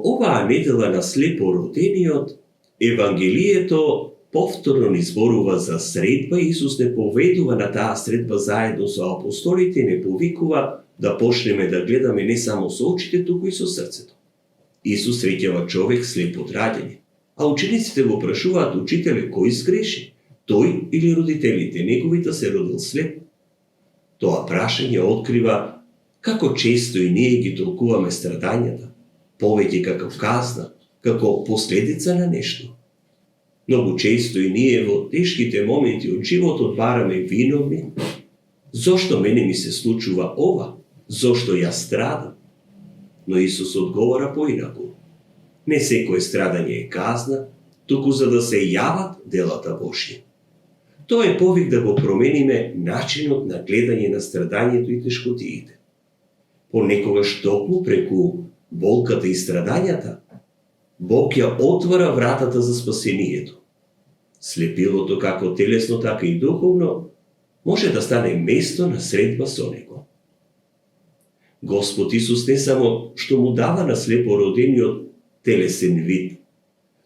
оваа недела на слепородениот, Евангелието повторно ни зборува за средба. Исус не поведува на таа средба заедно со апостолите и не повикува да почнеме да гледаме не само со очите, туку и со срцето. Исус среќава човек слеп од раѓање, а учениците го прашуваат: учителе, кој сгреши, тој или родителите неговите се родил слеп? Тоа прашање открива како често и ние ги толкуваме страдањата, повеќе како казна, како последица на нешто. Многу често и ние во тешките моменти од животот бараме виновни. Зошто мене ми се случува ова? Зошто јас страдам? Но Исус одговора поинаку. Не секое страдање е казна, туку за да се јават делата Божји. Тоа е повик да го промениме начинот на гледање на страдањето и тешкотиите. Понекогаш токму преку болката и страдањата, Бог ја отвара вратата за спасението. Слепилото, како телесно, така и духовно, може да стане место на средба со него. Господ Исус не само што му дава на слепородениот телесен вид,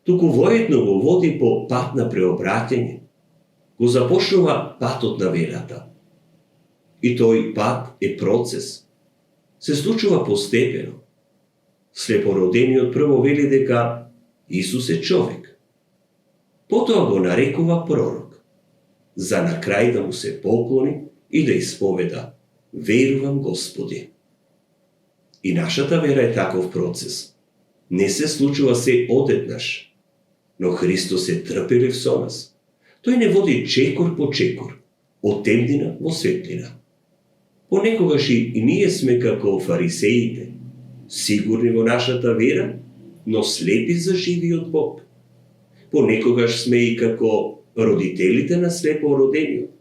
туку воедно го води по пат на преобраќање, го започнува патот на верата. И тој пат е процес. Се случува постепено. Слепородениот прво вели дека Исус е човек. Потоа го нарекува пророк, за на крај да му се поклони и да исповеда: верувам Господи. И нашата вера е таков процес. Не се случува се одеднаш, но Христос е трпелив со нас. Тој не води чекор по чекор, од темнина во светлина. Понекогаш и ние сме како фарисеите, сигурни во нашата вера, но слепи за живиот Бог. Понекогаш сме и како родителите на слепородениот,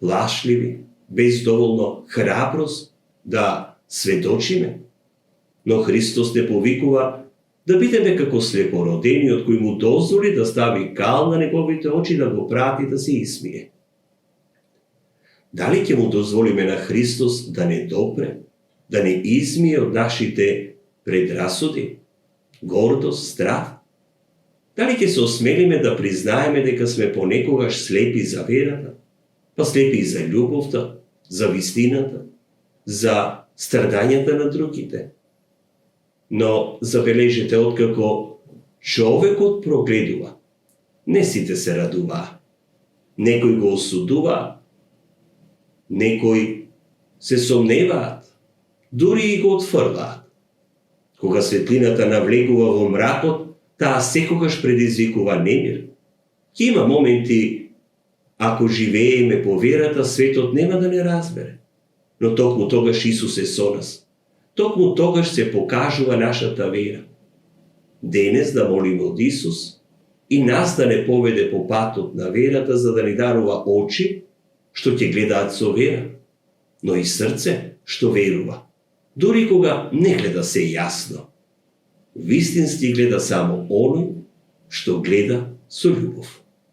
плашливи, без доволно храброст да сведочиме. Но Христос не повикува да бидеме како слепородениот кој му дозволи да стави кал на неговите очи, да го прати да се исмие. Дали ќе му дозволиме на Христос да не допре, да не измие од нашите предрасуди, гордост, страх? Дали ќе се осмелиме да признаеме дека сме понекогаш слепи за верата, па слепи и за љубовта, за вистината, за страдањата на другите? Но забележете, откако човекот прогледува, не сите се радуваа. Некои го осудуваа, некои се сомневаат, дури и го отфрлаат. Кога светлината навлегува во мракот, таа секогаш предизвикува немир. Ќе има моменти, ако живееме по верата, светот нема да не разбере. Но токму тогаш Исус е со нас. Токму тогаш се покажува нашата вера. Денес да молиме од Исус и нас да не поведе по патот на верата, за да ни дарува очи што ќе гледаат со вера, но и срце што верува, дури кога не гледа се јасно. Вистински гледа само оној што гледа со љубов.